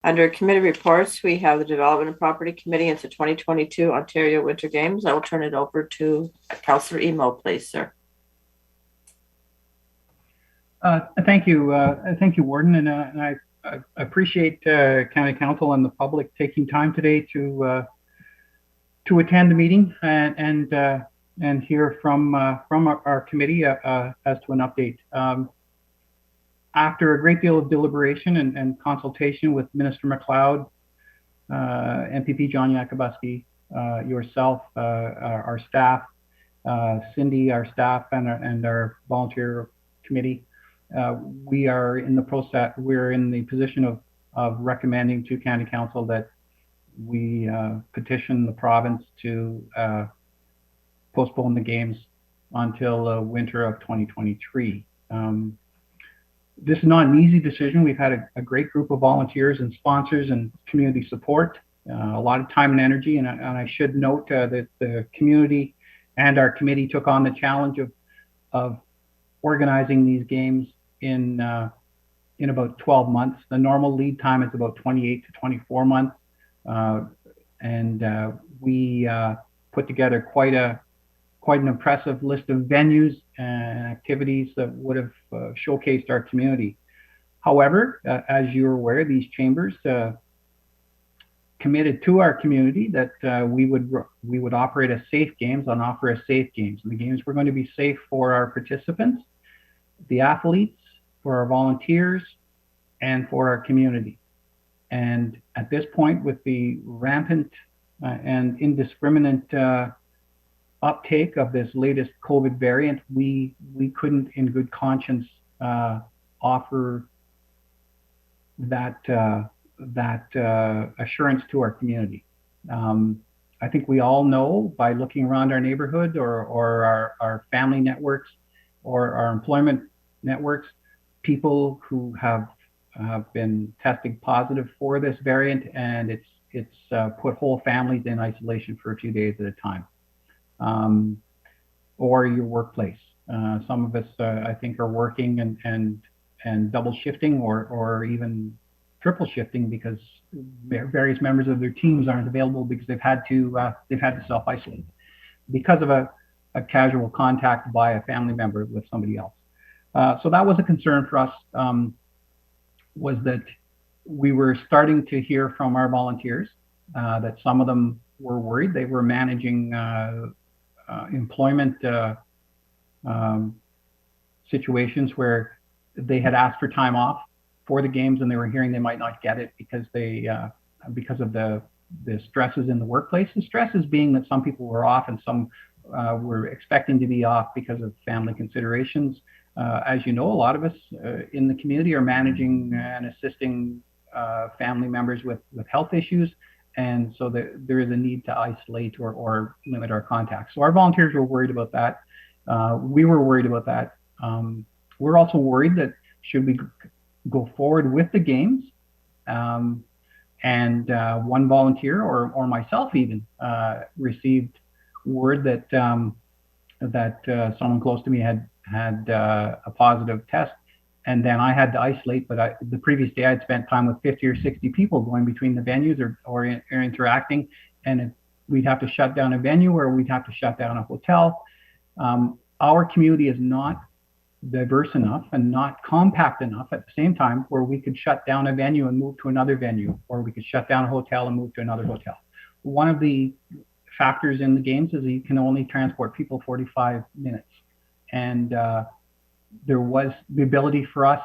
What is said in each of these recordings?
Under committee reports, we have the Development and Property Committee into 2022 Ontario Winter Games. I will turn it over to Councillor Emo, please, sir. Thank you, Warden, and I appreciate County Council and the public taking time today to attend the meeting and hear from our committee as to an update. After a great deal of deliberation and consultation with Minister MacLeod, MPP John Yakubuski, yourself, our staff, Cindy, our staff, and our volunteer committee, we are in the process. We're in the position of recommending to County Council that we petition the province to postpone the games until winter of 2023. This is not an easy decision. We've had a great group of volunteers and sponsors and community support, a lot of time and energy. And I should note that the community and our committee took on the challenge of organizing these games in about 12 months. The normal lead time is about 28 to 24 months. We put together quite an impressive list of venues and activities that would have showcased our community. However, as you're aware, these chambers committed to our community that we would operate a safe games and offer a safe games. And the games were going to be safe for our participants, the athletes, for our volunteers, and for our community. And at this point, with the rampant and indiscriminate uptake of this latest COVID variant, we couldn't, in good conscience, offer that assurance to our community. I think we all know by looking around our neighborhood or our family networks or our employment networks, people who have been testing positive for this variant, and it's put whole families in isolation for a few days at a time. Or your workplace. Some of us, I think, are working and double shifting or even triple shifting because various members of their teams aren't available because they've had to self-isolate because of a casual contact by a family member with somebody else. So that was a concern for us. Was that we were starting to hear from our volunteers that some of them were worried. They were managing employment situations where they had asked for time off for the games and they were hearing they might not get it because of the stresses in the workplace. The stresses being that some people were off and some were expecting to be off because of family considerations. As you know, a lot of us in the community are managing and assisting family members with health issues. And so there is a need to isolate or limit our contacts. So our volunteers were worried about that. We were worried about that. We're also worried that should we go forward with the games, and one volunteer or myself even received word that someone close to me had a positive test. And then I had to isolate, but the previous day I'd spent time with 50 or 60 people going between the venues or interacting, and we'd have to shut down a venue or we'd have to shut down a hotel. Our community is not diverse enough and not compact enough at the same time where we could shut down a venue and move to another venue, or we could shut down a hotel and move to another hotel. One of the factors in the games is that you can only transport people 45 minutes. And there was the ability for us,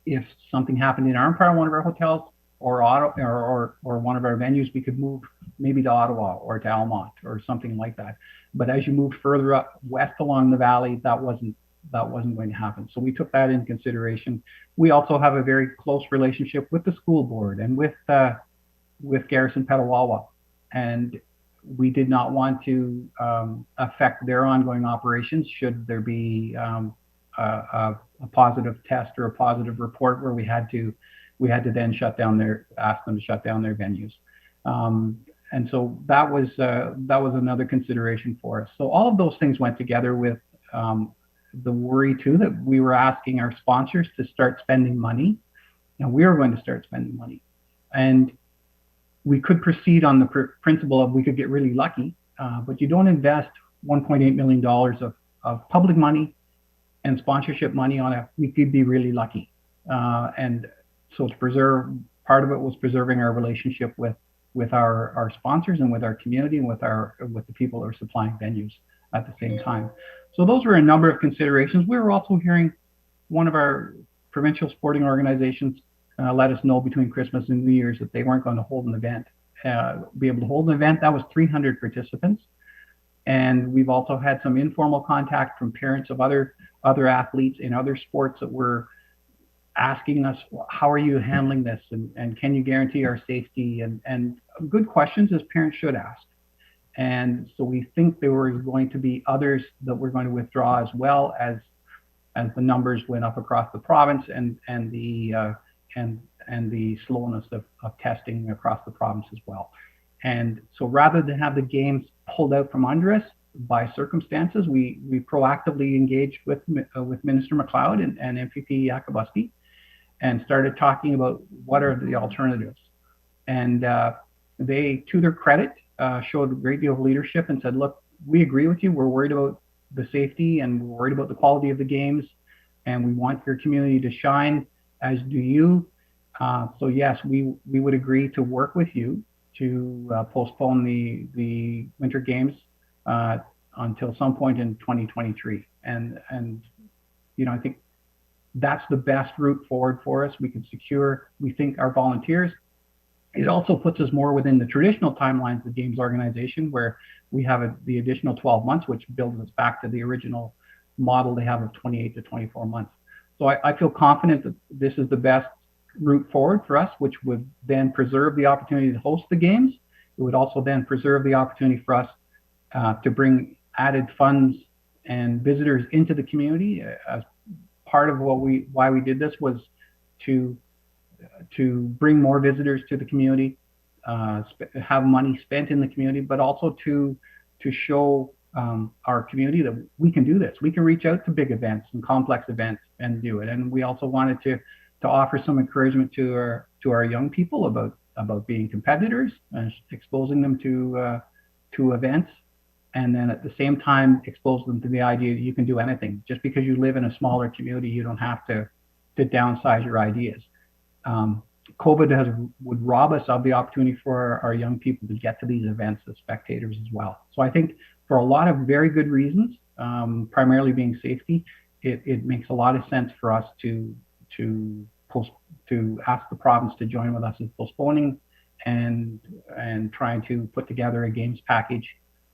if something happened in Armpire, one of our hotels, or one of our venues, we could move maybe to Ottawa or to Almont or something like that. But as you moved further up west along the valley, that wasn't going to happen. So we took that into consideration. We also have a very close relationship with the school board and with Garrison Petawawa, and we did not want to affect their ongoing operations should there be a positive test or a positive report where we had to then ask them to shut down their venues. And so that was another consideration for us. So all of those things went together with the worry too that we were asking our sponsors to start spending money and we were going to start spending money. And we could proceed on the principle of we could get really lucky, but you don't invest $1.8 million of public money and sponsorship money on it. We could be really lucky. And so to preserve, part of it was preserving our relationship with our sponsors and with our community and with the people that are supplying venues at the same time. So those were a number of considerations. We were also hearing one of our provincial sporting organizations let us know between Christmas and New Year's that they weren't going to hold an event, be able to hold an event. That was 300 participants. And we've also had some informal contact from parents of other athletes in other sports that were asking us, how are you handling this? And can you guarantee our safety? And good questions as parents should ask. And so we think there were going to be others that were going to withdraw as well as the numbers went up across the province and the slowness of testing across the province as well. And so rather than have the games pulled out from under us by circumstances, we proactively engaged with Minister MacLeod and MPP Yakabuski and started talking about what are the alternatives. And they, to their credit, showed a great deal of leadership and said, look, we agree with you. We're worried about the safety and we're worried about the quality of the games, and we want your community to shine, as do you. So yes, we would agree to work with you to postpone the Winter Games until some point in 2023. And I think that's the best route forward for us. We can secure, we think, our volunteers. It also puts us more within the traditional timelines of the Games organization, where we have the additional 12 months, which builds us back to the original model they have of 28 to 24 months. So I feel confident that this is the best route forward for us, which would then preserve the opportunity to host the games. It would also then preserve the opportunity for us to bring added funds and visitors into the community. As part of why we did this was to bring more visitors to the community, have money spent in the community, but also to show our community that we can do this. We can reach out to big events and complex events and do it. And we also wanted to offer some encouragement to our young people about being competitors and exposing them to events, and then at the same time expose them to the idea that you can do anything. Just because you live in a smaller community, you don't have to downsize your ideas. COVID would rob us of the opportunity for our young people to get to these events as spectators as well. So I think for a lot of very good reasons, primarily being safety, it makes a lot of sense for us to ask the province to join with us in postponing and trying to put together a games package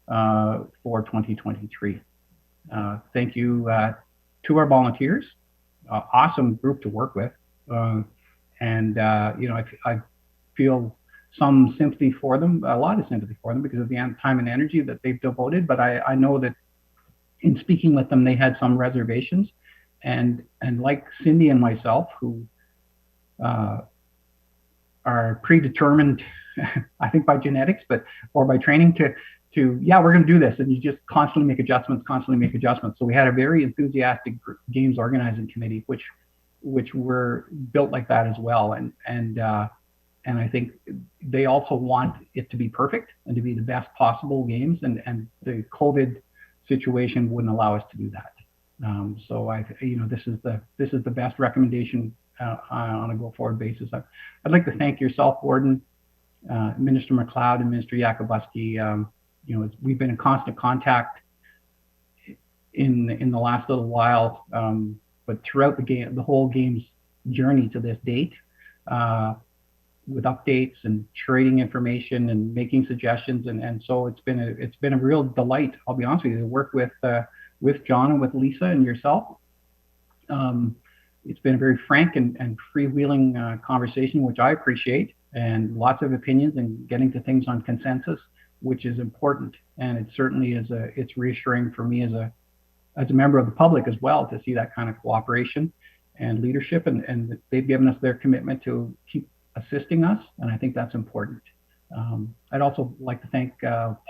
for 2023. Thank you to our volunteers, awesome group to work with. I feel some sympathy for them, a lot of sympathy for them, because of the time and energy that they've devoted. But I know that in speaking with them, they had some reservations, and like Cindy and myself, who are predetermined, I think by genetics, or by training yeah, we're going to do this, and you just constantly make adjustments. So we had a very enthusiastic games organizing committee, which were built like that as well. And I think they also want it to be perfect and to be the best possible games. And the COVID situation wouldn't allow us to do that. So this is the best recommendation on a go forward basis. I'd like to thank yourself, Gordon, Minister MacLeod, and Minister Yakabuski. We've been in constant contact in the last little while. But throughout the whole game's journey to this date, with updates and trading information and making suggestions, and so it's been a real delight, I'll be honest with you, to work with John and with Lisa and yourself. It's been a very frank and freewheeling conversation, which I appreciate, and lots of opinions and getting to things on consensus, which is important. And it certainly it's reassuring for me as a member of the public as well, to see that kind of cooperation and leadership, and they've given us their commitment to keep assisting us, and I think that's important. I'd also like to thank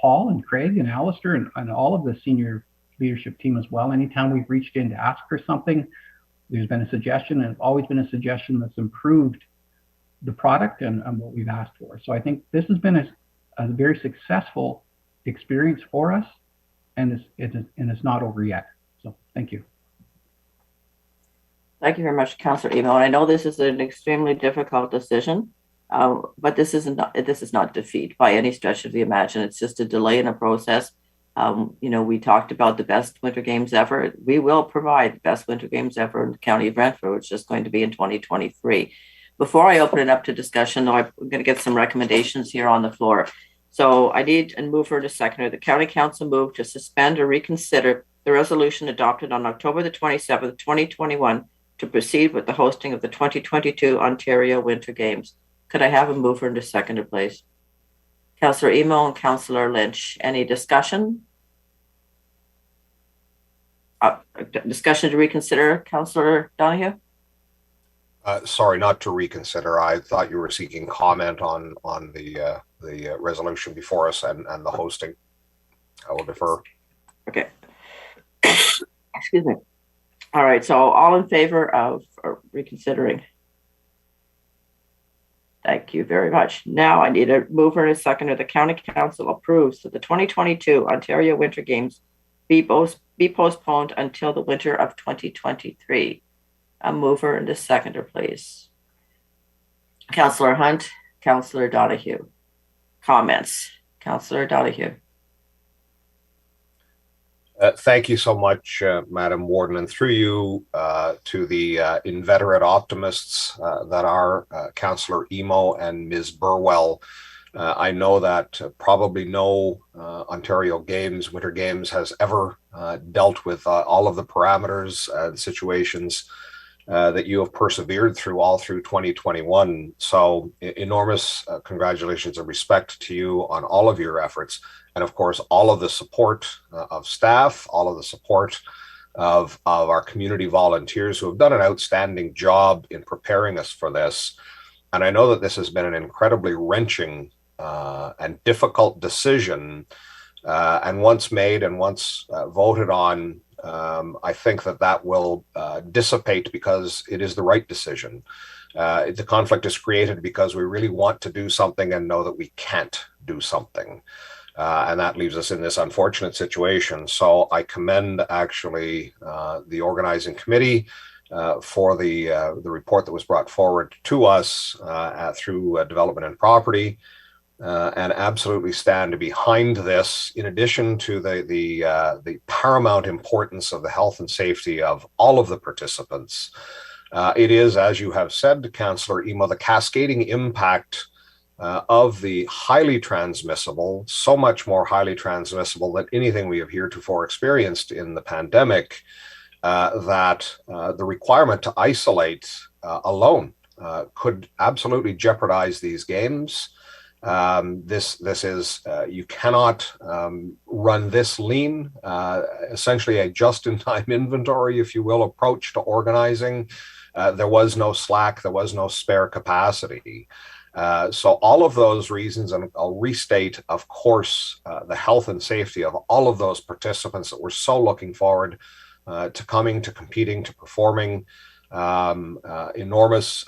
Paul and Craig and Alistair and all of the senior leadership team as well. Anytime we've reached in to ask for something, there's been a suggestion, and it's always been a suggestion that's improved the product and what we've asked for. So I think this has been a very successful experience for us, and it's not over yet. So thank you. Thank you very much, Councillor Emo. And I know this is an extremely difficult decision, but this is not defeat by any stretch of the imagination. It's just a delay in a process. We talked about the best winter games ever. We will provide the best winter games ever in the county of Renfrew, which is going to be in 2023. Before I open it up to discussion, though, I'm going to get some recommendations here on the floor. So I need a mover and a seconder. The county council moved to suspend or reconsider the resolution adopted on October the 27th, 2021, to proceed with the hosting of the 2022 Ontario Winter Games. Could I have a mover and a seconder, please? Councillor Emo and Councillor Lynch. Any discussion? Discussion to reconsider, Councillor Donahue? Sorry, not to reconsider. I thought you were seeking comment on the resolution before us and the hosting. I will defer. Okay. Excuse me. All right. So all in favor of reconsidering? Thank you very much. Now I need a mover and a seconder. The county council approves that the 2022 Ontario Winter Games be postponed until the winter of 2023. A mover and a seconder, please. Councillor Hunt, Councillor Donahue. Comments. Councillor Donahue. Thank you so much, Madam Warden, and through you to the inveterate optimists that are Councillor Emo and Ms. Burwell. I know that probably no Ontario Games, Winter Games, has ever dealt with all of the parameters and situations that you have persevered through all through 2021. So enormous congratulations and respect to you on all of your efforts. And of course, all of the support of staff, all of the support of our community volunteers who have done an outstanding job in preparing us for this. And I know that this has been an incredibly wrenching and difficult decision. And once made and once voted on, I think that will dissipate because it is the right decision. The conflict is created because we really want to do something and know that we can't do something. And that leaves us in this unfortunate situation. So I commend actually the organizing committee for the report that was brought forward to us through Development and Property, and absolutely stand behind this. In addition to the paramount importance of the health and safety of all of the participants, it is, as you have said, Councillor Emo, the cascading impact of the highly transmissible, so much more highly transmissible than anything we have heretofore experienced in the pandemic, that the requirement to isolate alone could absolutely jeopardize these games. This is, you cannot run this lean, essentially a just-in-time inventory, if you will, approach to organizing. There was no slack, there was no spare capacity. So all of those reasons, and I'll restate, of course, the health and safety of all of those participants that were so looking forward to coming, to competing, to performing. Enormous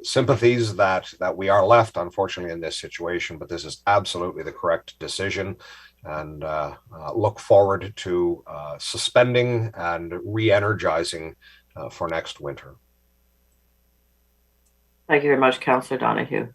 sympathies that we are left, unfortunately, in this situation, but this is absolutely the correct decision, and look forward to suspending and re-energizing for next winter. Thank you very much, Councillor Donahue.